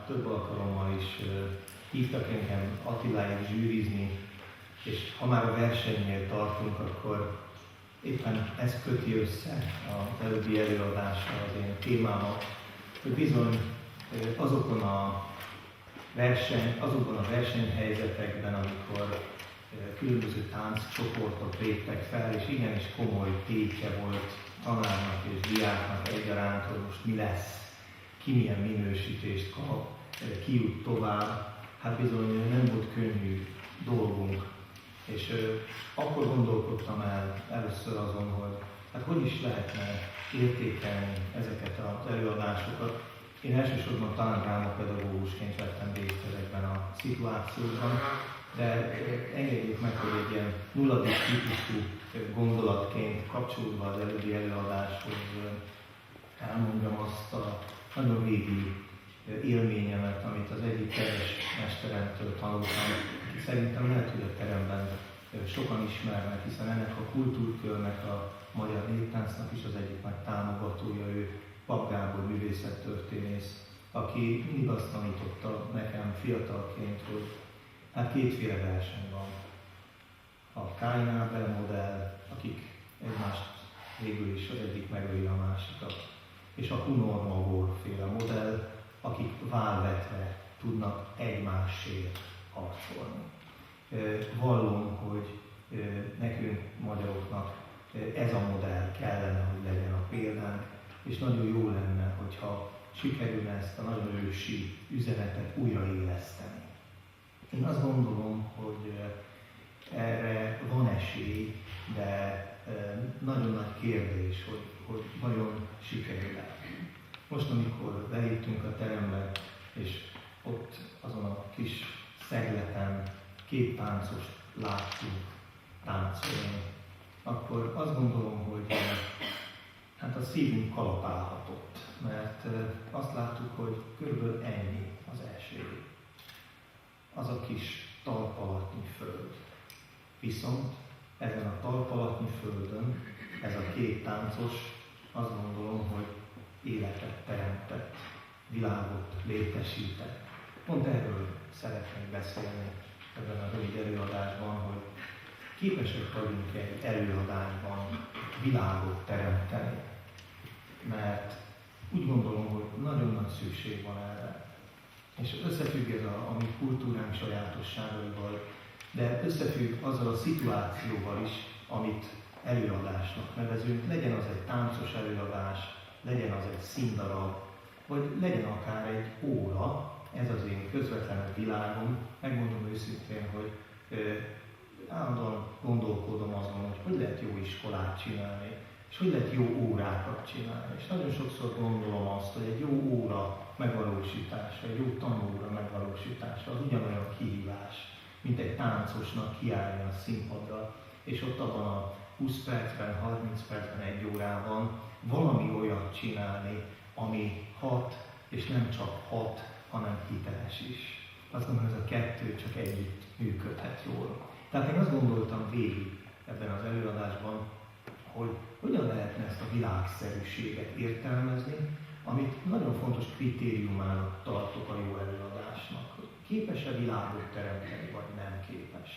több alkalommal is hívtak engem Attiláig zsűrizni, és ha már a versenynél tartunk, akkor éppen ez köti össze az előbbi előadással az én témámat, hogy bizony azokban a versenyhelyzetekben, amikor különböző tánccsoportok léptek fel, és igenis komoly tétje volt tanárnak és diáknak egyaránt, hogy most mi lesz, ki milyen minősítést kap, ki jut tovább, hát bizony nem volt könnyű dolgunk. És akkor gondolkodtam el először azon, hogy hát hogy is lehetne értékelni ezeket az előadásokat. Én elsősorban talán drámapedagógusként vettem részt ezekben a szituációkban, de engedjék meg, hogy egy ilyen nulladik típusú gondolatként kapcsolódva az előbbi előadáshoz elmondjam azt a nagyon régi élményemet, amit az egyik kedves mesteremtől tanultam, aki szerintem lehet, hogy a teremben sokan ismernek, hiszen ennek a kultúrkörnek, a magyar néptáncnak is az egyik nagy támogatója, ő Pap Gábor művészettörténész, aki mindig azt tanította nekem fiatalként, hogy hát kétféle verseny van. A Cain Abel modell, akik egymást végül is az egyik megöli a másikat, és a Hunor Magor féle modell, akik válvetve tudnak egymásért harcolni. Vallom, hogy nekünk magyaroknak ez a modell kellene, hogy legyen a példánk, és nagyon jó lenne, hogyha sikerülne ezt a nagyon ősi üzenetet újraéleszteni. Én azt gondolom, hogy erre van esély, de nagyon nagy kérdés, hogy vajon sikerül-e. Most, amikor beléptünk a terembe, és ott azon a kis szegleten két táncost láttunk táncolni, akkor azt gondolom, hogy hát a szívünk kalapálhatott, mert azt láttuk, hogy körülbelül ennyi az első. Az a kis talpalatnyi föld. Viszont ezen a talpalatnyi földön ez a két táncos azt gondolom, hogy életet teremtett, világot létesített. Pont erről szeretnék beszélni ebben a rövid előadásban, hogy képesek vagyunk egy előadásban világot teremteni. Mert úgy gondolom, hogy nagyon nagy szükség van erre. És összefügg ez a mi kultúránk sajátosságaival, de összefügg azzal a szituációval is, amit előadásnak nevezünk. Legyen az egy táncos előadás, legyen az egy színdarab, vagy legyen akár egy óra, ez az én közvetlenebb világom. Megmondom őszintén, hogy állandóan gondolkodom azon, hogy lehet jó iskolát csinálni, és hogy lehet jó órákat csinálni. És nagyon sokszor gondolom azt, hogy egy jó óra megvalósítása, egy jó tanóra megvalósítása az ugyanolyan kihívás, mint egy táncosnak kiállni a színpadra, és ott abban a 20 percben, 30 percben, egy órában valami olyat csinálni, ami hat, és nem csak hat, hanem hiteles is. Azt gondolom, hogy ez a kettő csak együtt működhet jól. Tehát én azt gondoltam végig ebben az előadásban, hogy hogyan lehetne ezt a világszerűséget értelmezni, amit nagyon fontos kritériumának tartok a jó előadásnak. Képes-e világot teremteni, vagy nem képes?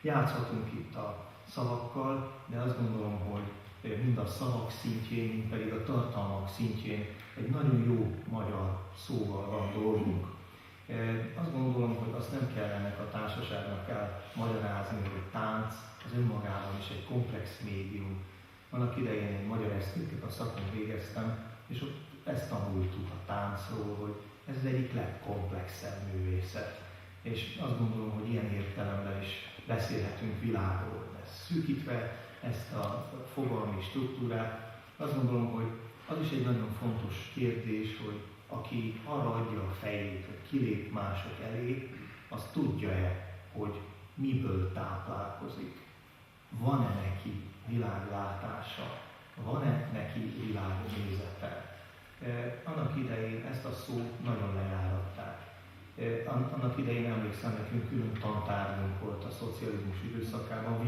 Játszhatunk itt a szavakkal, de azt gondolom, hogy mind a szavak szintjén, mind pedig a tartalmak szintjén egy nagyon jó magyar szóval van dolgunk. Azt gondolom, hogy azt nem kell ennek a társaságnak elmagyarázni, hogy a tánc az önmagában is egy komplex médium. Annak idején egy magyar esztétika szakon végeztem, és ott ezt tanultuk a táncról, hogy ez az egyik legkomplexebb művészet. És azt gondolom, hogy ilyen értelemben is beszélhetünk világról. De szűkítve ezt a fogalmi struktúrát, azt gondolom, hogy az is egy nagyon fontos kérdés, hogy aki arra adja a fejét, hogy kilép mások elé, az tudja-e, hogy miből táplálkozik. Van-e neki világlátása? Van-e neki világnézete? Annak idején ezt a szót nagyon lejáratták. Annak idején emlékszem, nekünk külön tantárgyunk volt a szocializmus időszakában,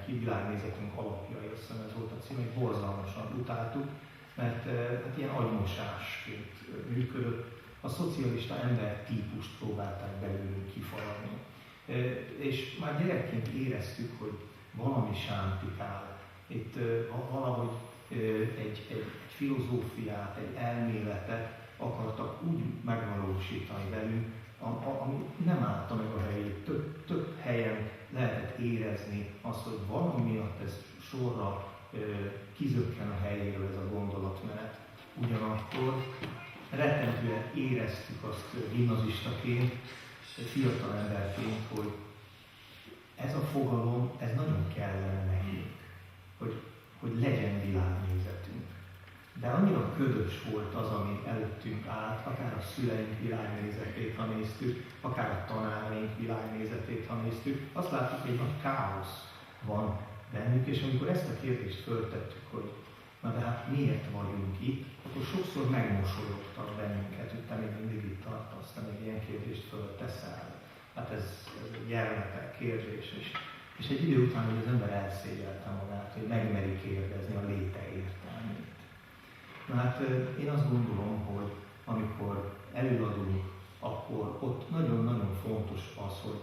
világnézetünk alapjai, azt hiszem ez volt a cím, borzalmasan utáltuk, mert hát ilyen agymosásként működött. a szocialista ember típust próbálták belőlünk kifaragni. És már gyerekként éreztük, hogy valami sántikál. Itt valahogy egy filozófiát, egy elméletet akartak úgy megvalósítani velünk, ami nem állta meg a helyét. Több helyen lehetett érezni azt, hogy valami miatt ez sorra kizökken a helyéről ez a gondolatmenet. Ugyanakkor rettentően éreztük azt gimnazistaként, fiatal emberként, hogy ez a fogalom, ez nagyon kellene nekünk, hogy legyen világnézetünk. De annyira ködös volt az, ami előttünk állt, akár a szüleink világnézetét, ha néztük, akár a tanáraink világnézetét, ha néztük, azt láttuk, hogy egy nagy káosz van bennük, és amikor ezt a kérdést föltettük, hogy na de hát miért vagyunk itt, akkor sokszor megmosolyogtak bennünket, hogy te még mindig itt tartasz, te még ilyen kérdést fölteszel. Hát ez egy gyermekek kérdés, és egy idő után, hogy az ember elszégyelte magát, hogy megmeri kérdezni a léte értelmét. Na hát én azt gondolom, hogy amikor előadunk, akkor ott nagyon-nagyon fontos az, hogy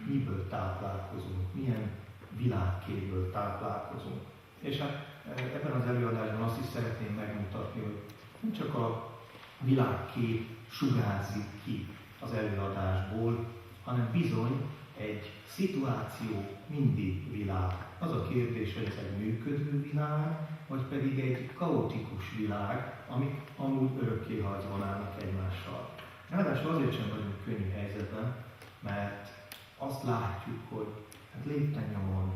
miből táplálkozunk, milyen világképből táplálkozunk. És hát ebben az előadásban azt is szeretném megmutatni, hogy nem csak a világkép sugárzik ki az előadásból, hanem bizony egy szituáció mindig világ. Az a kérdés, hogy ez egy működő világ, vagy pedig egy kaotikus világ, amik amúgy örökké harcban állnak egymással. Ráadásul azért sem vagyunk könnyű helyzetben, mert azt látjuk, hogy hát lépten-nyomon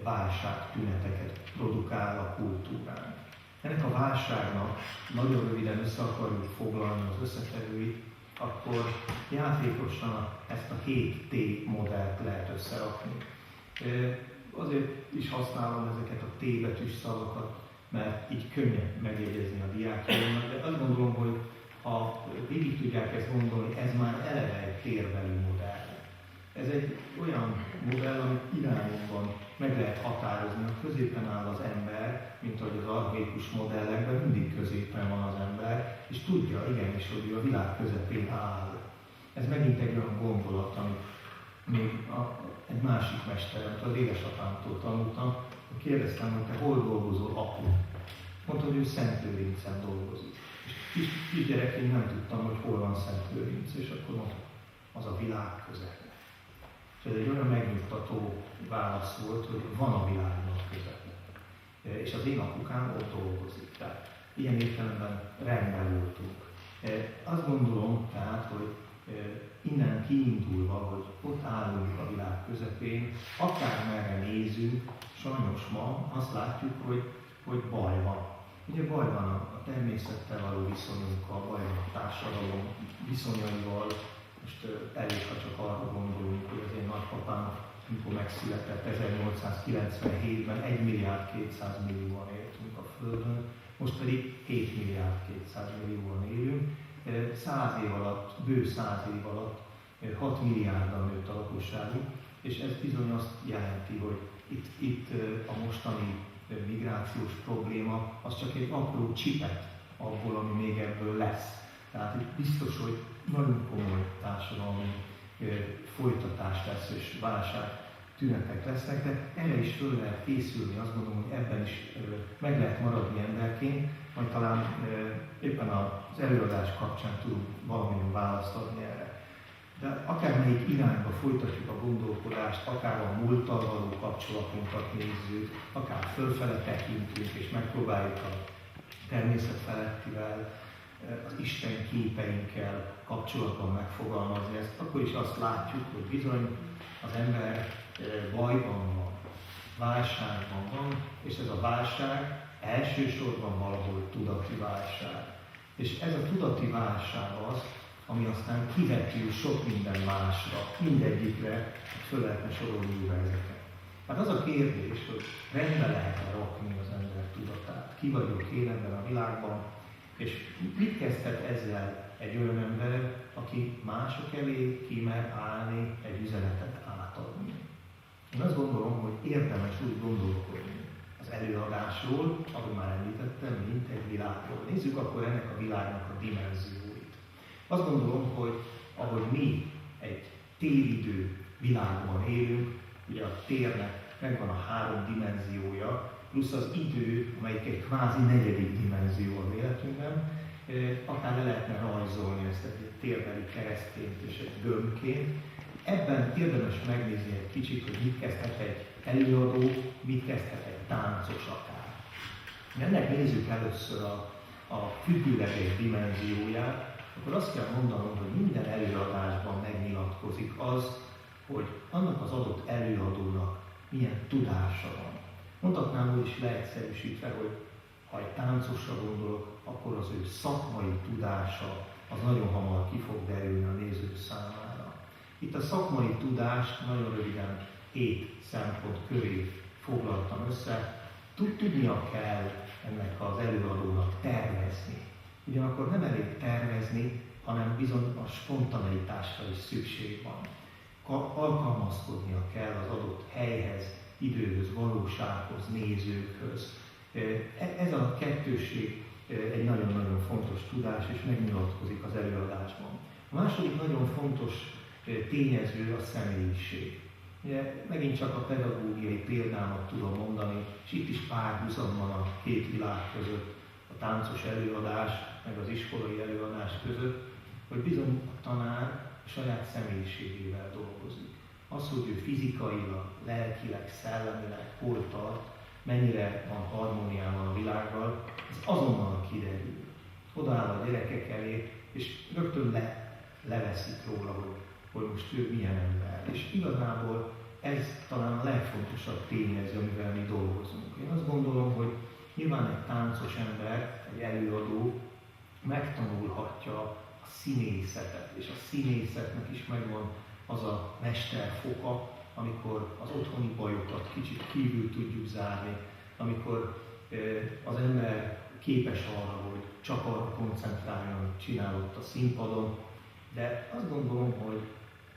válságtüneteket produkál a kultúrán. Ennek a válságnak nagyon röviden össze akarjuk foglalni az összetevőit, akkor játékosan ezt a 7T modellt lehet összerakni. Azért is használom ezeket a T betűs szavakat, mert így könnyebb megjegyezni a diákjaimnak, de azt gondolom, hogy ha végig tudják ezt gondolni, ez már eleve egy térbeli modell. Ez egy olyan modell, amit irányokban meg lehet határozni, a középen áll az ember, mint ahogy az archaikus modellekben mindig középen van az ember, és tudja igenis, hogy ő a világ közepén áll. Ez megint egy olyan gondolat, amit még egy másik mesteremtől, az édesapámtól tanultam, hogy kérdeztem, hogy te hol dolgozol, apu? Mondta, hogy ő Szentlőrincen dolgozik. És kisgyerekként nem tudtam, hogy hol van Szentlőrinc, és akkor mondta, az a világ közepe. És ez egy olyan megnyugtató válasz volt, hogy van a világnak közepe. És az én apukám ott dolgozik. Tehát ilyen értelemben rendben voltunk. Azt gondolom tehát, hogy innen kiindulva, hogy ott állunk a világ közepén, akármerre nézünk, sajnos ma azt látjuk, hogy baj van. Ugye baj van a természettel való viszonyunkkal, baj van a társadalom viszonyaival. Most elég, ha csak arra gondolunk, hogy az én nagypapám, amikor megszületett 1897-ben 1 milliárd 200 millióan éltünk a Földön, most pedig 7 milliárd 200 millióan élünk. 100 év alatt, bő 100 év alatt 6 milliárdan nőtt a lakosságunk, és ez bizony azt jelenti, hogy itt a mostani migrációs probléma az csak egy apró csipet abból, ami még ebből lesz. Tehát itt biztos, hogy nagyon komoly társadalmi folytatás lesz, és válság tünetek lesznek, de erre is föl lehet készülni, azt gondolom, hogy ebben is meg lehet maradni emberként, majd talán éppen az előadás kapcsán tudunk valamilyen választ adni erre. De akármelyik irányba folytatjuk a gondolkodást, akár a múlttal való kapcsolatunkat nézzük, akár fölfele tekintünk és megpróbáljuk a természet felettivel, az Isten képeinkkel kapcsolatban megfogalmazni ezt, akkor is azt látjuk, hogy bizony az ember bajban van, válságban van, és ez a válság elsősorban valahol tudati válság. És ez a tudati válság az, ami aztán kivetül sok minden másra, mindegyikre, föl lehetne sorolni ezeket. Hát az a kérdés, hogy rendbe lehet-e rakni az ember tudatát, ki vagyok én ebben a világban, és mit kezdhet ezzel egy olyan ember, aki mások elé kimer állni, egy üzenetet átadni. Én azt gondolom, hogy érdemes úgy gondolkodni az előadásról, ahogy már említettem, mint egy világról. Nézzük akkor ennek a világnak a dimenzióit. Azt gondolom, hogy ahogy mi egy télidő világban élünk, ugye a térnek megvan a 3 dimenziója, plusz az idő, amelyik egy kvázi 4. dimenzió az életünkben, akár le lehetne rajzolni ezt egy térbeli keresztényt és egy gömbként. Ebben érdemes megnézni egy kicsit, hogy mit kezdhet egy előadó, mit kezdhet egy táncos akár. Ennek nézzük először a függőleges dimenzióját, akkor azt kell mondanom, hogy minden előadásban megnyilatkozik az, hogy annak az adott előadónak milyen tudása van. Mondhatnám úgy is leegyszerűsítve, hogy ha egy táncosra gondolok, akkor az ő szakmai tudása az nagyon hamar ki fog derülni a néző számára. Itt a szakmai tudást nagyon röviden 7 szempont köré foglaltam össze. Tudnia kell ennek az előadónak tervezni. Ugyanakkor nem elég tervezni, hanem bizony a spontaneitásra is szükség van. Alkalmazkodnia kell az adott helyhez, időhöz, valósághoz, nézőkhöz. Ez a kettőség egy nagyon-nagyon fontos tudás, és megnyilatkozik az előadásban. A második nagyon fontos tényező a személyiség. Ugye, megint csak a pedagógiai példámat tudom mondani, és itt is párhuzam van a 2 világ között, a táncos előadás, meg az iskolai előadás között, hogy bizony a tanár a saját személyiségével dolgozik. Az, hogy ő fizikailag, lelkileg, szellemileg hol tart, mennyire van harmóniában a világgal, ez azonnal kiderül. Odaáll a gyerekek elé, és rögtön leveszik róla, hogy most ő milyen ember. És igazából ez talán a legfontosabb tényező, amivel mi dolgozunk. Én azt gondolom, hogy nyilván egy táncos ember, egy előadó megtanulhatja a színészetet, és a színészetnek is megvan az a mesterfoka, amikor az otthoni bajokat kicsit kívül tudjuk zárni, amikor az ember képes arra, hogy csak arra koncentráljon, amit csinál ott a színpadon, de azt gondolom, hogy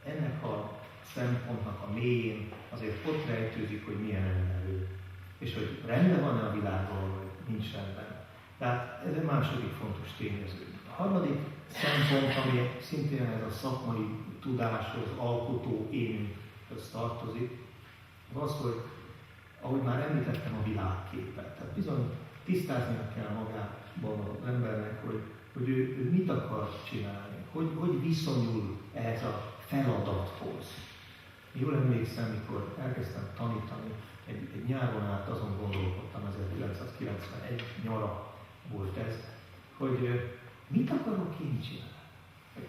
ennek a szempontnak a mélyén azért ott rejtőzik, hogy milyen ember ő, és hogy rendben van-e a világban, vagy nincs rendben. Tehát ez egy második fontos tényező. A harmadik szempont, ami szintén ez a szakmai tudáshoz, alkotó énünkhöz tartozik, az, hogy ahogy már említettem, a világképet. Tehát bizony tisztáznia kell magában az embernek, hogy ő mit akar csinálni, hogy viszonyul ehhez a feladathoz. Jól emlékszem, mikor elkezdtem tanítani, egy nyáron át azon gondolkodtam, 1991 nyara volt ez, hogy mit akarok én csinálni?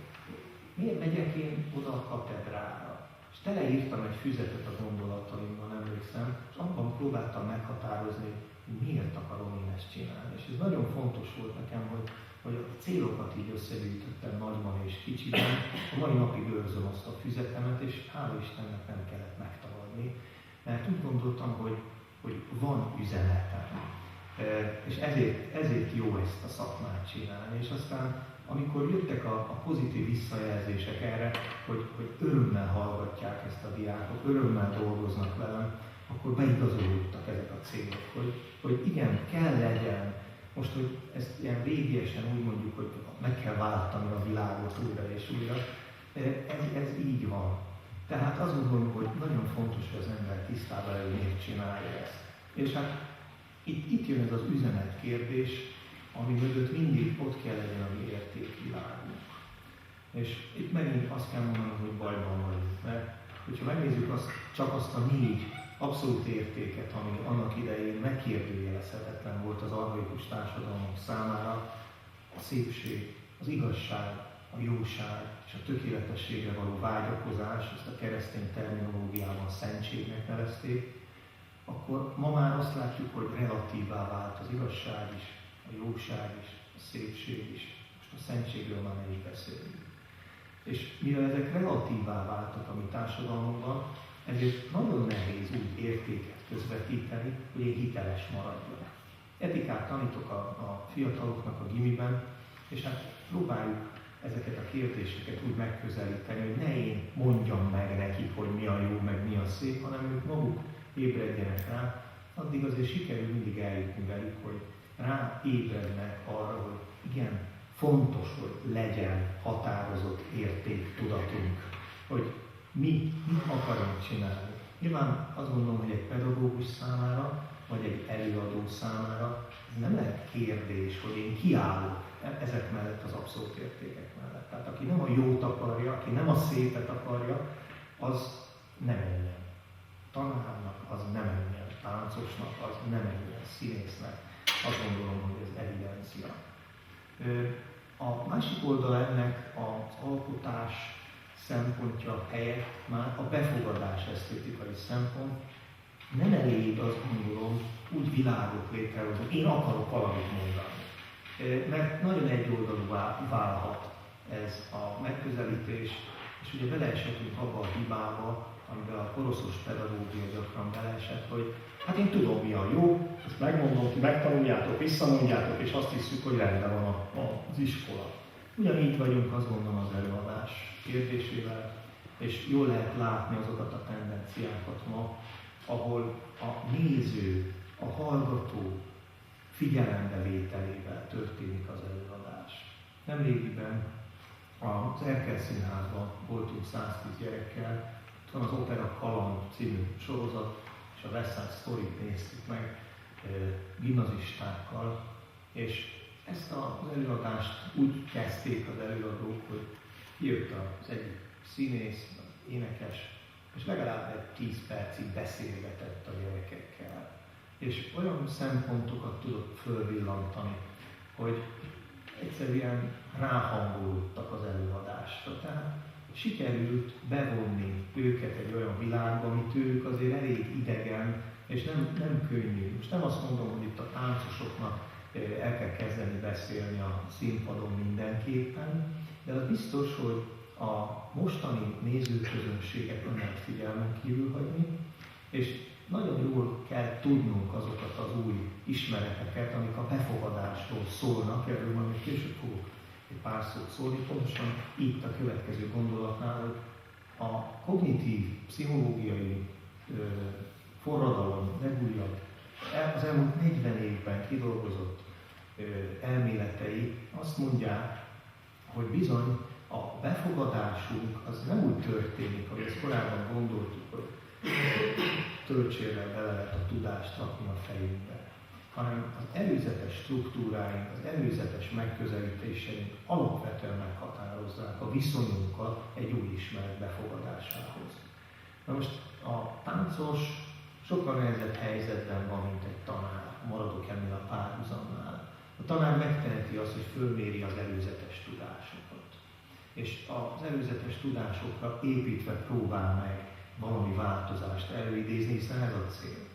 Miért megyek én oda a katedrára? És teleírtam egy füzetet a gondolataimban, emlékszem, és abban próbáltam meghatározni, hogy miért akarom én ezt csinálni. És ez nagyon fontos volt nekem, hogy a célokat így összegyűjtöttem nagyban és kicsiben. A mai napig őrzöm azt a füzetemet, és hála Istennek nem kellett megtagadni, mert úgy gondoltam, hogy van üzenetem. És ezért jó ezt a szakmát csinálni. És aztán, amikor jöttek a pozitív visszajelzések erre, hogy örömmel hallgatják ezt a diákok, örömmel dolgoznak velem, akkor beigazolódtak ezek a célok, hogy igen, kell legyen. Most, hogy ezt ilyen végiesen úgy mondjuk, hogy meg kell váltani a világot újra és újra, ez így van. Tehát azt gondolom, hogy nagyon fontos, hogy az ember tisztában legyen, miért csinálja ezt. És hát itt jön ez az üzenetkérdés, ami mögött mindig ott kell legyen a mi értékvilágunk. És itt megint azt kell mondanom, hogy bajban vagyunk, mert hogyha megnézzük csak azt a 4 abszolút értéket, ami annak idején megkérdőjelezhetetlen volt az archaikus társadalmak számára, a szépség, az igazság, a jóság és a tökéletességre való vágyakozás, ezt a keresztény terminológiában szentségnek nevezték, akkor ma már azt látjuk, hogy relatívá vált az igazság is, a jóság is, a szépség is, most a szentségről már ne is beszélünk. És mivel ezek relatívá váltak a mi társadalmunkban, ezért nagyon nehéz úgy értéket közvetíteni, hogy én hiteles maradjak. Etikát tanítok a fiataloknak a gimiben, és hát próbáljuk ezeket a kérdéseket úgy megközelíteni, hogy ne én mondjam meg nekik, hogy mi a jó, meg mi a szép, hanem ők maguk ébredjenek rá. Addig azért sikerül mindig eljutni velük, hogy rá ébrednek arra, hogy igen, fontos, hogy legyen határozott értéktudatunk, hogy mit akarunk csinálni. Nyilván azt gondolom, hogy egy pedagógus számára, vagy egy előadó számára ez nem lehet kérdés, hogy én kiállok ezek mellett, az abszolút értékek mellett. Tehát aki nem a jót akarja, aki nem a szépet akarja, az nem menjen. Tanárnak az nem menjen, táncosnak az nem menjen, színésznek. Azt gondolom, hogy ez evidencia. A másik oldala ennek az alkotás szempontja helyett már a befogadás esztétikai szempont. Nem elég, azt gondolom, úgy világot létrehozni, én akarok valamit mondani. Mert nagyon egyoldalú válhat ez a megközelítés, és ugye beleesetünk abba a hibába, amiben a koroszos pedagógia gyakran beleesett, hogy hát én tudom, mi a jó, ezt megmondom, ti megtanuljátok, visszamondjátok, és azt hiszük, hogy rendben van az iskola. Ugyanígy vagyunk, azt gondolom, az előadás kérdésével, és jól lehet látni azokat a tendenciákat ma, ahol a néző, a hallgató figyelembevételével történik az előadás. Nemrégiben az Erkel Színházban voltunk 110 gyerekkel, ott van az Opera Kaland című sorozat, és a West Side Story-t néztük meg gimnazistákkal, és ezt az előadást úgy kezdték az előadók, hogy jött az egyik színész, az énekes, és legalább egy 10 percig beszélgetett a gyerekekkel. És olyan szempontokat tudott fölvillantani, hogy egyszerűen ráhangolódtak az előadásra. Tehát sikerült bevonni őket egy olyan világba, amit ők azért elég idegen, és nem könnyű. Most nem azt mondom, hogy itt a táncosoknak el kell kezdeni beszélni a színpadon mindenképpen, de az biztos, hogy a mostani nézőközönséget nem lehet figyelmen kívül hagyni, és nagyon jól kell tudnunk azokat az új ismereteket, amik a befogadásról szólnak, erről majd még később fogok egy pár szót szólni, pontosan itt a következő gondolatnál, hogy a kognitív, pszichológiai forradalom legújabb, az elmúlt 40 évben kidolgozott elméletei azt mondják, hogy bizony a befogadásunk az nem úgy történik, ahogy ezt korábban gondoltuk, hogy töltsérrel bele lehet a tudást rakni a fejünkbe, hanem az előzetes struktúráink, az előzetes megközelítéseink alapvetően meghatározzák a viszonyunkat egy új ismeret befogadásához. Na most a táncos sokkal nehezebb helyzetben van, mint egy tanár. Maradok ennél a párhuzamnál. A tanár megteheti azt, hogy fölméri az előzetes tudásokat. És az előzetes tudásokra építve próbál meg valami változást előidézni, hiszen ez a cél.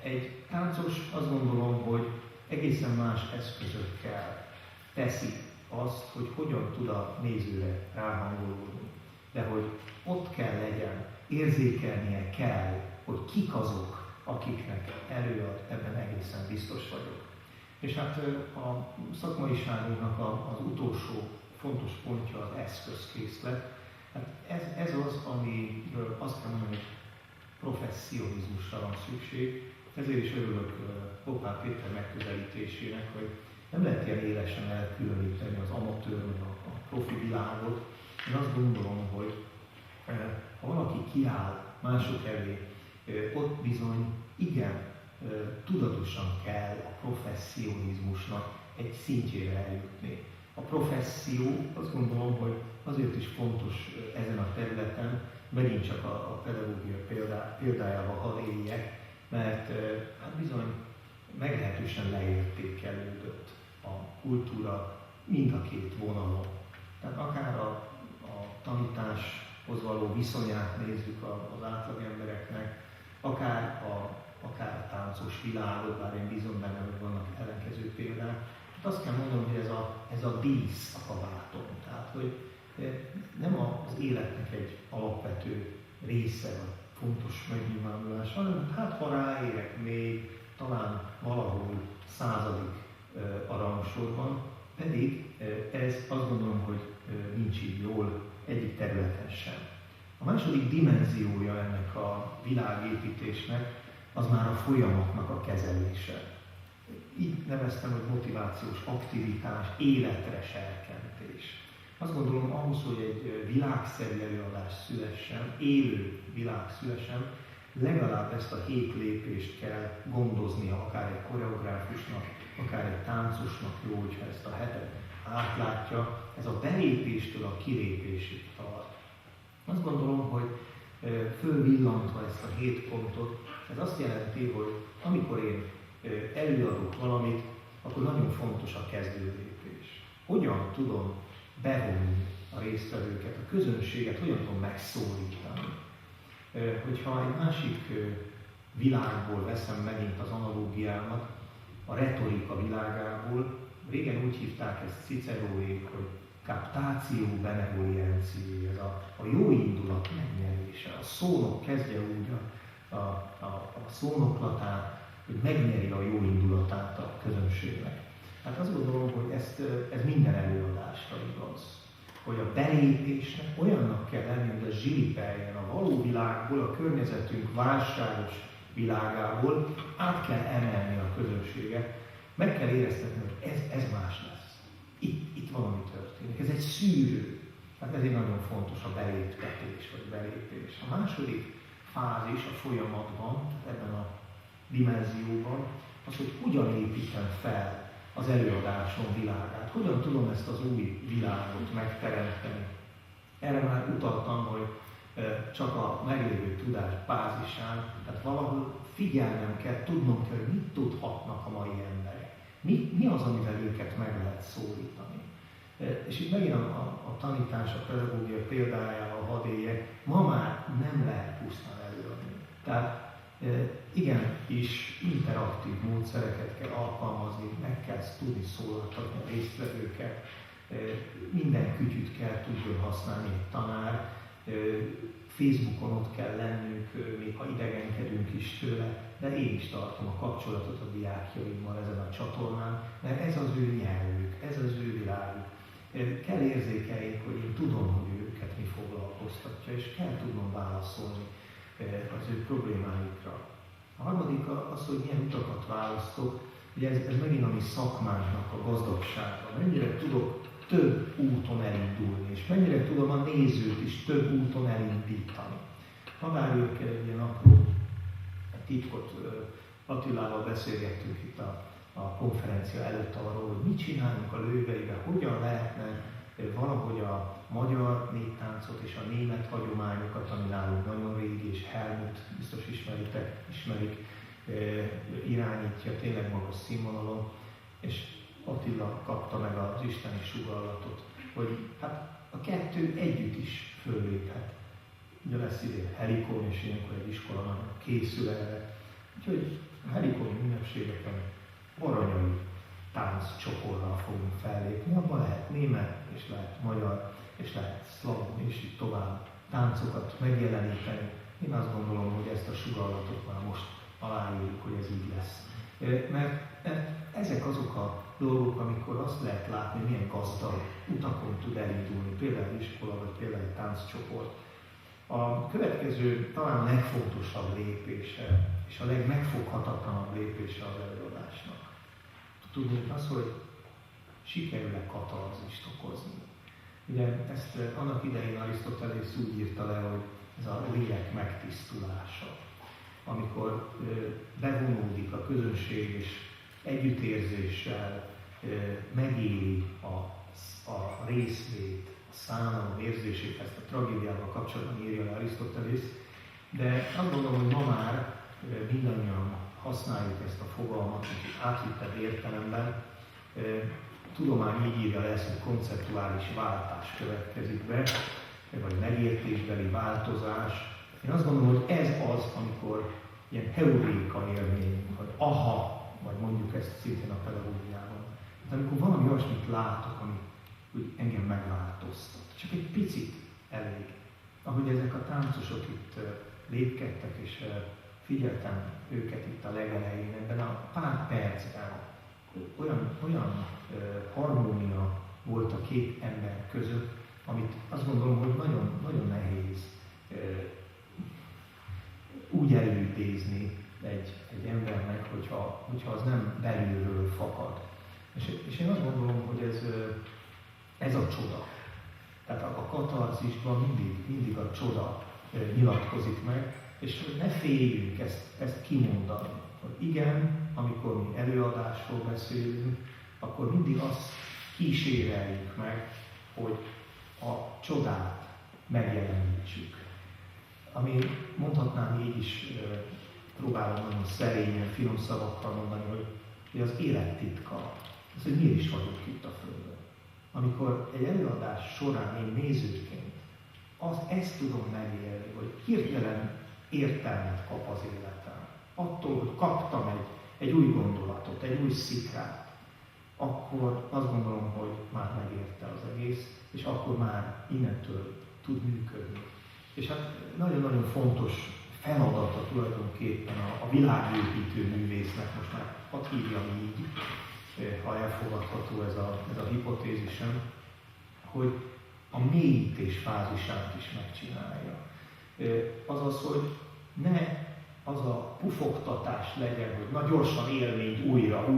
Egy táncos azt gondolom, hogy egészen más eszközökkel teszi azt, hogy hogyan tud a nézőre ráhangolódni. De hogy ott kell legyen, érzékelnie kell, hogy kik azok, akiknek előad, ebben egészen biztos vagyok. És hát a szakmaiságunknak az utolsó fontos pontja az eszközkészlet. Hát ez az, amiről azt kell mondani, hogy professzionizmusra van szükség. Ezért is örülök Popák Péter megközelítésének, hogy nem lehet ilyen élesen elkülöníteni az amatőr, a profi világot. Én azt gondolom, hogy ha valaki kiáll mások elé, ott bizony igen tudatosan kell a professzionizmusnak egy szintjére eljutni. A professzió, azt gondolom, hogy azért is fontos ezen a területen, megint csak a pedagógia példájával hadd éljek, mert hát bizony meglehetősen leértékelődött a kultúra mind a két vonalon. Tehát akár a tanításhoz való viszonyát nézzük az átlagembereknek, akár a táncos világot, bár én bízom benne, hogy vannak ellenkező példák. Hát azt kell mondanom, hogy ez a dísz a kabáton. Tehát, hogy nem az életnek egy alapvető része, vagy fontos megnyilvánulás, hanem hát ha ráérek még, talán valahol 100. a rangsorban, pedig ez azt gondolom, hogy nincs így jól egyik területen sem. A második dimenziója ennek a világépítésnek az már a folyamatnak a kezelése. Így neveztem, hogy motivációs aktivitás, életre serkentés. Azt gondolom, ahhoz, hogy egy világszerű előadás szülessen, élő világ szülessen, legalább ezt a 7 lépést kell gondoznia, akár egy koreográfusnak, akár egy táncosnak jó, hogyha ezt a 7-et átlátja, ez a belépéstől a kilépésig tart. Azt gondolom, hogy fölvillantva ezt a 7 pontot, ez azt jelenti, hogy amikor én előadok valamit, akkor nagyon fontos a kezdőlépés. Hogyan tudom bevonni a résztvevőket, a közönséget, hogyan tudom megszólítani. Hogyha egy másik világból veszem megint az analógiámat, a retorika világából, régen úgy hívták ezt Ciceróék, hogy captatio benevolentiae, ez a jó indulat megnyerése. A szónok kezdje úgy a szónoklatát, hogy megnyeri a jó indulatát a közönségnek. Hát azt gondolom, hogy ez minden előadásra igaz. Hogy a belépésnek olyannak kell lenni, hogy a zsilipeljen a való világból, a környezetünk válságos világából át kell emelni a közönséget. Meg kell éreztetni, hogy ez más lesz. Itt valami történik. Ez egy szűrő. Hát ezért nagyon fontos a beléptetés, vagy belépés. A második fázis a folyamatban, ebben a dimenzióban, az, hogy hogyan építem fel az előadásom világát. Hogyan tudom ezt az új világot megteremteni? Erre már utaltam, hogy csak a meglévő tudás bázisán, tehát valahol figyelnem kell, tudnom kell, hogy mit tudhatnak a mai emberek. Mi az, amivel őket meg lehet szólítani. És itt megint a tanítás, a pedagógia példájával hadd éljek, ma már nem lehet pusztán előadni. Tehát igenis interaktív módszereket kell alkalmazni, meg kell tudni szólaltatni a résztvevőket, minden kütyüt kell tudjon használni egy tanár, Facebookon ott kell lennünk, még ha idegenkedünk is tőle, de én is tartom a kapcsolatot a diákjaimmal ezen a csatornán, mert ez az ő nyelvük, ez az ő világuk. Kell érzékeljék, hogy én tudom, hogy őket mi foglalkoztatja, és kell tudnom válaszolni az ő problémáikra. A harmadik az, hogy milyen utakat választok, ugye ez megint a mi szakmánknak a gazdagsága. Mennyire tudok több úton elindulni, és mennyire tudom a nézőt is több úton elindítani. Tanárőkkel egy ilyen apró titkot Attilával beszélgettünk itt a konferencia előtt arról, hogy mit csinálunk a Lőveibe, hogyan lehetne valahogy a magyar néptáncot és a német hagyományokat, ami nálunk nagyon régi, és Helmut, biztos ismerik, irányítja tényleg magas színvonalon, és Attila kapta meg az isteni sugallatot, hogy hát a kettő együtt is fölléphet. Ugye lesz idén Helikon, és ilyenkor egy iskola nagyon készül erre. Úgyhogy a Helikoni ünnepségeken aranyai tánccsoporral fogunk fellépni. Abban lehet német, és lehet magyar, és lehet szlavon, és így tovább táncokat megjeleníteni. Én azt gondolom, hogy ezt a sugallatot már most aláírjuk, hogy ez így lesz. Mert ezek azok a dolgok, amikor azt lehet látni, milyen gazdag utakon tud elindulni, például iskola, vagy például egy tánccsoport. A következő, talán a legfontosabb lépése, és a legmegfoghatatlanabb lépése az előadásnak. Tudni az, hogy sikerül-e katarzist okozni. Ugye ezt annak idején Arisztotelész úgy írta le, hogy ez a lélek megtisztulása. Amikor bevonódik a közönség, és együttérzéssel megéli a részvét, a szánalom érzését, ezt a tragédiával kapcsolatban írja le Arisztotelész, de azt gondolom, hogy ma már mindannyian használjuk ezt a fogalmat, és átvittebb értelemben. A tudomány így írja le ezt, hogy konceptuális váltás következik be, vagy megértésbeli változás. Én azt gondolom, hogy ez az, amikor ilyen heuréka élmény, vagy aha, vagy mondjuk ezt szintén a pedagógiában. De amikor valami olyasmit látok, ami úgy engem megváltoztat. Csak egy picit elég. Ahogy ezek a táncosok itt lépkedtek, és figyeltem őket itt a legelején, ebben a pár percben olyan harmónia volt a két ember között, amit azt gondolom, hogy nagyon, nagyon nehéz úgy előidézni egy embernek, hogyha az nem belülről fakad. És én azt gondolom, hogy ez a csoda. Tehát a katarzisban mindig a csoda nyilatkozik meg, és hogy ne féljünk ezt kimondani. Hogy igen, amikor mi előadásról beszélünk, akkor mindig azt kíséreljük meg, hogy a csodát megjelenítsük. Ami mondhatnám így is, próbálom nagyon szerényen, finom szavakkal mondani, hogy az élet titka, az, hogy miért is vagyunk itt a Földön. Amikor egy előadás során én nézőként ezt tudom megélni, hogy hirtelen értelmet kap az életem. Attól, hogy kaptam egy új gondolatot, egy új szikrát, akkor azt gondolom, hogy már megérte az egész, és akkor már innentől tud működni. És hát nagyon-nagyon fontos feladata tulajdonképpen a világépítő művésznek, most már hadd hívjam így, ha elfogadható ez a hipotézisem, hogy a mélyítés fázisát is megcsinálja. Azaz, hogy ne az a pufogtatás legyen, hogy na gyorsan élményt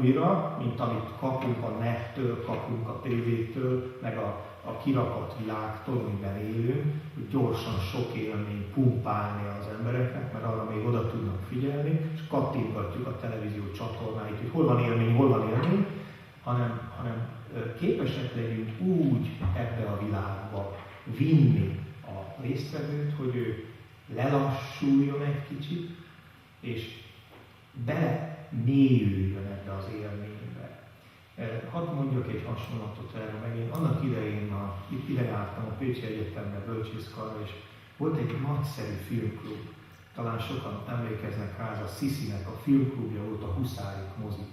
újra, mint amit kapunk a nettől, kapunk a tévétől, meg a kirakott világtól, amiben élünk, hogy gyorsan sok élményt pumpálni az embereknek, mert arra még oda tudnak figyelni, és kattintgatjuk a televízió csatornáit, hogy hol van élmény, hanem képesek legyünk úgy ebbe a világba vinni a résztvevőt, hogy ő lelassuljon egy kicsit, és belemélyüljön ebbe az élménybe. Hadd mondjak egy hasonlatot erre megint. Annak idején itt ide jártam a Pécsi Egyetemre, bölcsészkarra, és volt egy nagyszerű filmklub. Talán sokan emlékeznek rá, ez a Sisinek a filmklubja volt, a Huszárik mozi.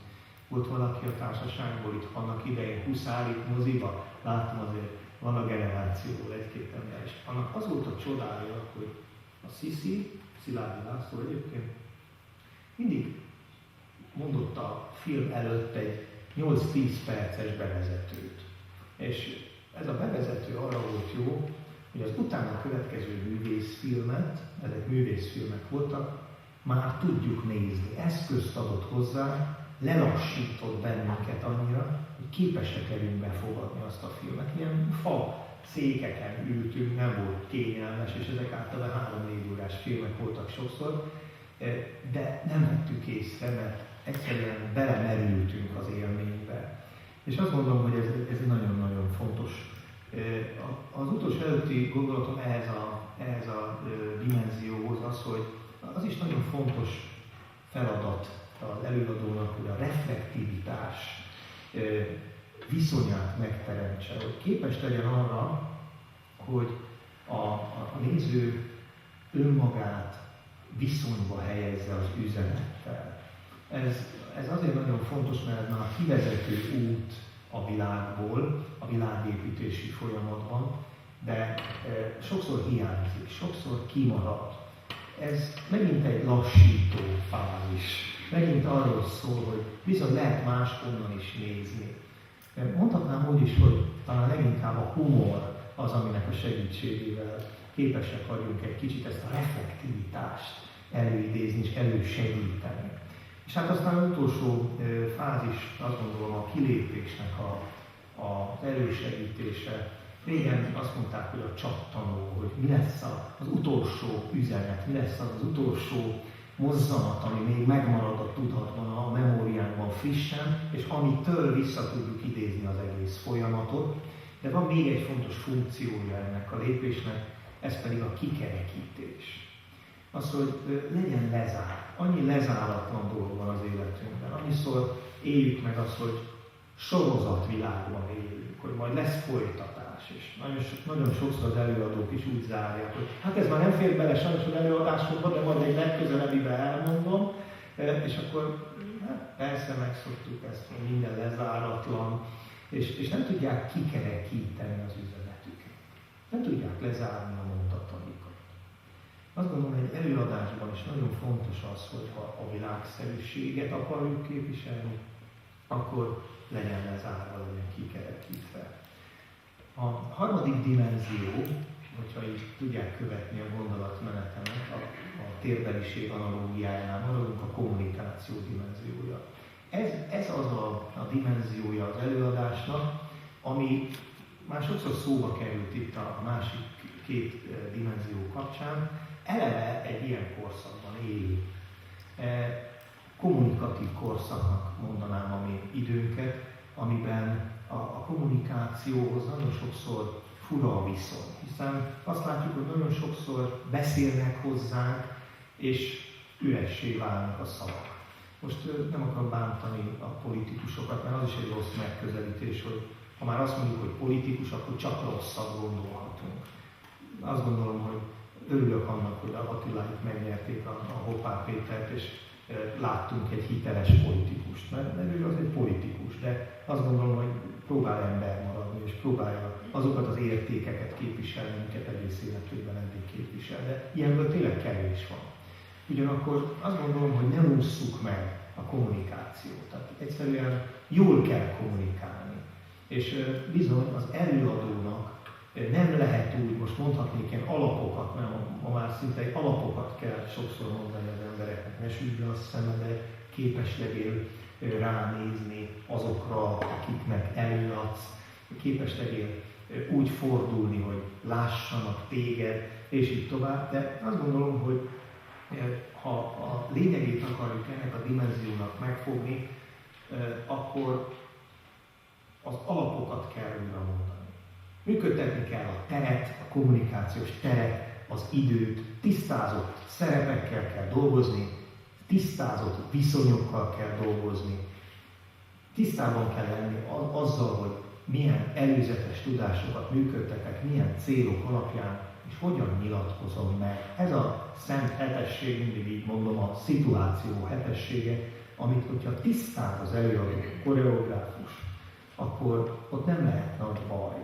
Volt valaki a társaságból itt annak idején Huszárik moziba? Láttam azért, van a generációból egy-két ember, és annak az volt a csodája, hogy a Sisi, Szilágyi László egyébként, mindig mondott a film előtt egy 8-10 perces bevezetőt. És ez a bevezető arra volt jó, hogy az utána következő művészfilmet, ezek művészfilmek voltak, már tudjuk nézni. Eszközt adott hozzá, lelassított bennünket annyira, hogy képesek legyünk befogadni azt a filmet. Ilyen fa székeken ültünk, nem volt kényelmes, és ezek általában 3-4 órás filmek voltak sokszor, de nem vettük észre, mert egyszerűen belemerültünk az élménybe. És azt gondolom, hogy ez nagyon-nagyon fontos. Az utolsó előtti gondolatom ehhez a dimenzióhoz az, hogy az is nagyon fontos feladat az előadónak, hogy a reflektivitás viszonyát megteremtse, hogy képes legyen arra, hogy a néző önmagát viszonyba helyezze az üzenettel. Ez azért nagyon fontos, mert ez már a kivezető út a világból, a világépítési folyamatban, de sokszor hiányzik, sokszor kimarad. Ez megint egy lassító fázis. Megint arról szól, hogy bizony lehet máskonnan is nézni. Mondhatnám úgy is, hogy talán leginkább a humor az, aminek a segítségével képesek vagyunk egy kicsit ezt a reflektivitást előidézni és elősegíteni. És hát aztán az utolsó fázis, azt gondolom, a kilépésnek az elősegítése. Régen azt mondták, hogy a csattanó, hogy mi lesz az utolsó üzenet, mi lesz az utolsó mozzanat, ami még megmarad a tudatban, a memóriánkban frissen, és amitől vissza tudjuk idézni az egész folyamatot. De van még egy fontos funkciója ennek a lépésnek, ez pedig a kikerekítés. Az, hogy legyen lezárt. Annyi lezáratlan dolog van az életünkben. Annyiszor éljük meg azt, hogy sorozatvilágban élünk, hogy majd lesz folytatás. És nagyon sokszor az előadók is úgy zárják, hogy hát ez már nem fér bele sajnos az előadásokba, de majd egy legközelebbibe elmondom. És akkor hát persze megszoktuk ezt, hogy minden lezáratlan, és nem tudják kikerekíteni az üzenetüket. Nem tudják lezárni a mondataikat. Azt gondolom, hogy egy előadásban is nagyon fontos az, hogy ha a világszerűséget akarjuk képviselni, akkor legyen lezárva, legyen kikerekítve. A harmadik dimenzió, hogyha így tudják követni a gondolatmenetemet, a térbeliség analógiájánál maradunk, a kommunikáció dimenzió. a dimenziója az előadásnak, ami már sokszor szóba került itt a másik két dimenzió kapcsán, eleve egy ilyen korszakban élő. Kommunikatív korszaknak mondanám a mi időnket, amiben a kommunikációhoz nagyon sokszor fura a viszony, hiszen azt látjuk, hogy nagyon sokszor beszélnek hozzánk, és üressé válnak a szavak. Most nem akarom bántani a politikusokat, mert az is egy rossz megközelítés, hogy ha már azt mondjuk, hogy politikus, akkor csak rosszat gondolhatunk. Azt gondolom, hogy örülök annak, hogy Attiláit megnyerték a Hoppá Pétert, és láttunk egy hiteles politikust, mert ő az egy politikus, de azt gondolom, hogy próbál ember maradni, és próbálja azokat az értékeket képviselni, amiket egész életében eddig képvisel, de ilyenből tényleg kevés van. Ugyanakkor azt gondolom, hogy nem ússzuk meg a kommunikációt, tehát egyszerűen jól kell kommunikálni, és bizony az előadónak nem lehet úgy, most mondhatnék ilyen alapokat, mert ma már szinte egy alapokat kell sokszor mondani az embereknek, ne süsd le a szemedet, képes legyél ránézni azokra, akiknek előadsz, képes legyél úgy fordulni, hogy lássanak téged, és így tovább. De azt gondolom, hogy ha a lényegét akarjuk ennek a dimenziónak megfogni, akkor az alapokat kell újra mondani. Működtetni kell a teret, a kommunikációs teret, az időt, tisztázott szerepekkel kell dolgozni, tisztázott viszonyokkal kell dolgozni. Tisztában kell lenni azzal, hogy milyen előzetes tudásokat működtetek, milyen célok alapján, és hogyan nyilatkozom meg. Ez a szent hetesség, mindig így mondom, a szituáció hetessége, amit, hogyha tisztáz az előadó, koreográfus, akkor ott nem lehet nagy baj.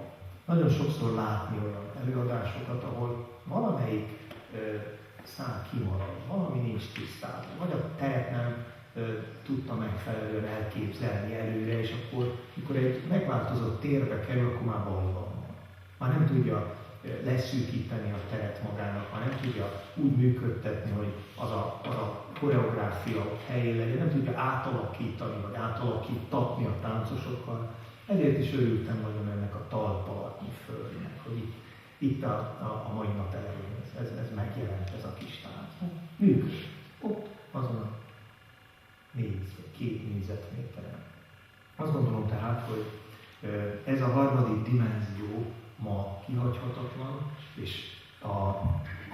Nagyon sokszor látni olyan előadásokat, ahol valamelyik szám kimarad, valami nincs tisztázva, vagy a teret nem tudta megfelelően elképzelni előre, és akkor, mikor egy megváltozott térbe kerül, akkor már baj van. Már nem tudja leszűkíteni a teret magának, már nem tudja úgy működtetni, hogy az a koreográfia helyén legyen, nem tudja átalakítani, vagy átalakítatni a táncosokkal. Ezért is örültem nagyon ennek a talpalatni földnek, hogy itt a mai nap elején ez megjelent, ez a kis tánc. Működik. Ott azon a 2 négyzetméteren. Azt gondolom tehát, hogy ez a harmadik dimenzió ma kihagyhatatlan, és a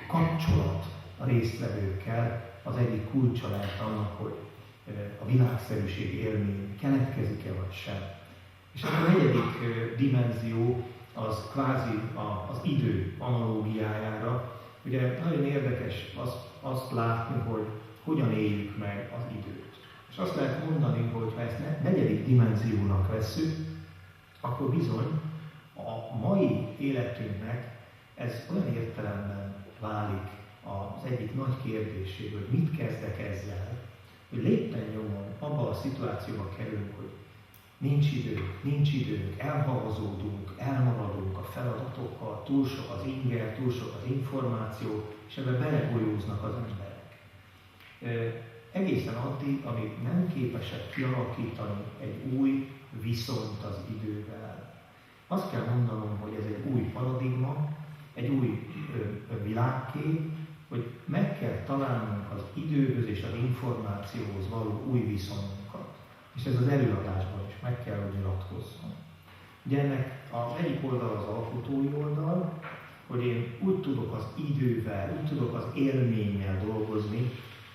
kapcsolat a résztvevőkkel az egyik kulcsa lehet annak, hogy a világszerűség élmény keletkezik-e vagy sem. És a negyedik dimenzió az kvázi az idő analógiájára. Ugye nagyon érdekes azt látni, hogy hogyan éljük meg az időt. És azt lehet mondani, hogy ha ezt negyedik dimenziónak vesszük, akkor bizony a mai életünknek ez olyan értelemben válik az egyik nagy kérdésé, hogy mit kezdek ezzel, hogy lépten nyomon abba a szituációba kerülünk, hogy nincs időnk, elhavazódunk, elmaradunk a feladatokkal, túl sok az inger, túl sok az információ, és ebben belegolyóznak az emberek. Egészen addig, amíg nem képesek kialakítani egy új viszonyt az idővel. Azt kell mondanom, hogy ez egy új paradigma, egy új világkép, hogy meg kell találnunk az időhöz és az információhoz való új viszonyunkat. És ez az előadásban is meg kell, hogy nyilatkozzon. Ugye ennek az egyik oldal az alkotói oldal, hogy én úgy tudok az idővel, úgy tudok az élménnyel dolgozni,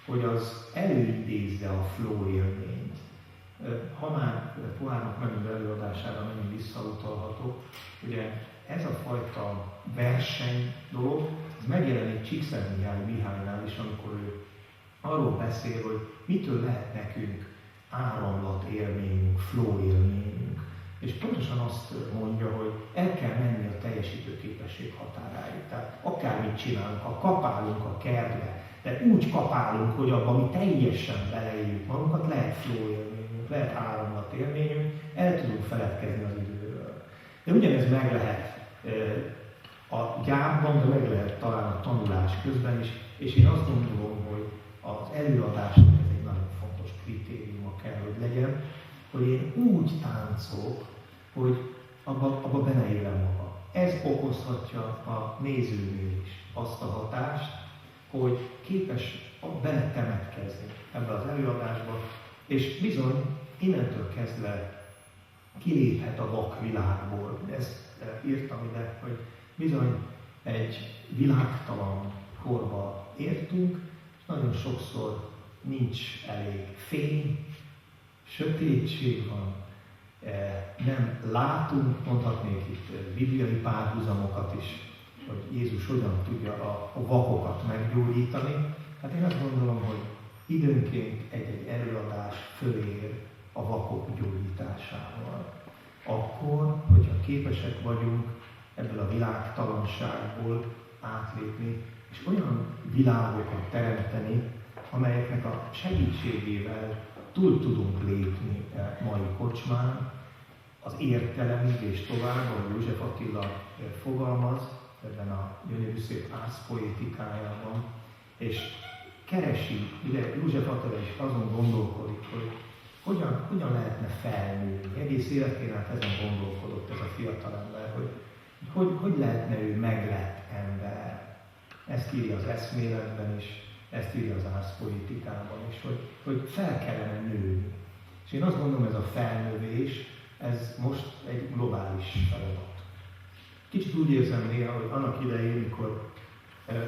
hogy az előidézze a flow élményt. Ha már Pohárnak Menő előadására megint visszautalhatok, ugye ez a fajta verseny dolog, ez megjelenik Csíkszentmihalynál is, amikor ő arról beszél, hogy mitől lehet nekünk áramlat élményünk, flow élményünk. És pontosan azt mondja, hogy el kell menni a teljesítőképesség határáig. Tehát akármit csinálunk, ha kapálunk a kertbe, de úgy kapálunk, hogy abban mi teljesen beleéljük magunkat, lehet flow élményünk, lehet áramlat élményünk, el tudunk feledkezni az időről. De ugyanez meg lehet a gyárban, de meg lehet talán a tanulás közben is, és én azt gondolom, hogy az előadásnak ez egy nagyon fontos kritériuma kell, hogy legyen, hogy én úgy táncolok, hogy abba beleélem magam. Ez okozhatja a nézőnél is azt a hatást, hogy képes beletemetkezni ebbe az előadásba, és bizony innentől kezdve kiléphet a vakvilágból. Ezt írtam ide, hogy bizony egy világtalan korba értünk, és nagyon sokszor nincs elég fény, sötétség van, nem látunk, mondhatnék itt bibliai párhuzamokat is, hogy Jézus hogyan tudja a vakokat meggyógyítani. Hát én azt gondolom, hogy időnként egy előadás fölér a vakok gyógyításával. Akkor, hogyha képesek vagyunk ebből a világtalanságból átlépni, és olyan világokat teremteni, amelyeknek a segítségével túl tudunk lépni a mai kocsmán, az értelemig és tovább, ahogy József Attila fogalmaz ebben a gyönyörű szép ászpoétikájában, és keresi, ugye József Attila is azon gondolkodik, hogy hogyan lehetne felnőni. Egész életén át ezen gondolkodott ez a fiatalember, hogy lehetne ő meglett ember. Ezt írja az eszméletben is, ezt írja az ászpoétikában is, hogy fel kellene nőni. És én azt gondolom, ez a felnövés, ez most egy globális feladat. Kicsit úgy érzem néha, hogy annak idején, mikor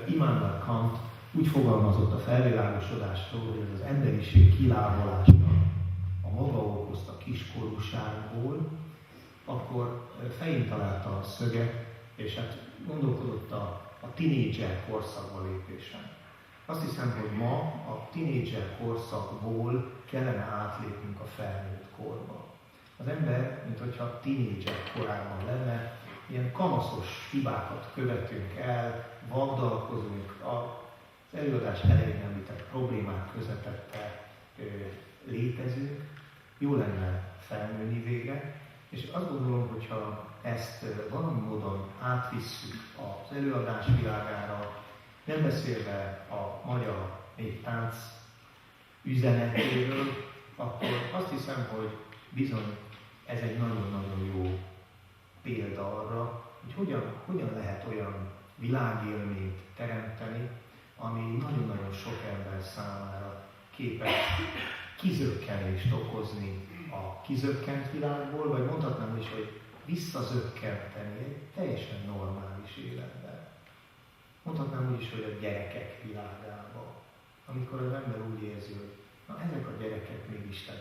Immanuel Kant úgy fogalmazott a felvilágosodásról, hogy ez az emberiség kilábalása a maga okozta kiskorúságból, akkor fején találta a szöget, és hát gondolkodott a tinédzser korszakba lépésen. Azt hiszem, hogy ma a tinédzser korszakból kellene átlépnünk a felnőtt korba. Az ember, mint hogyha tinédzser korában lenne, ilyen kamaszos hibákat követünk el, vagdalkozunk, az előadás elején említett problémák közepette létezünk, jó lenne felnőni végre, és azt gondolom, hogyha ezt valami módon átvisszük az előadás világára, nem beszélve a magyar néptánc üzenetéről, akkor azt hiszem, hogy bizony ez egy nagyon-nagyon jó példa arra, hogy hogyan lehet olyan világélményt teremteni, ami nagyon-nagyon sok ember számára képes kizökkenést okozni a kizökkent világból, vagy mondhatnám is, hogy visszazökkenteni egy teljesen normális életbe. Mondhatnám úgy is, hogy a gyerekek világába, amikor az ember úgy érzi, hogy na ezek a gyerekek még Isten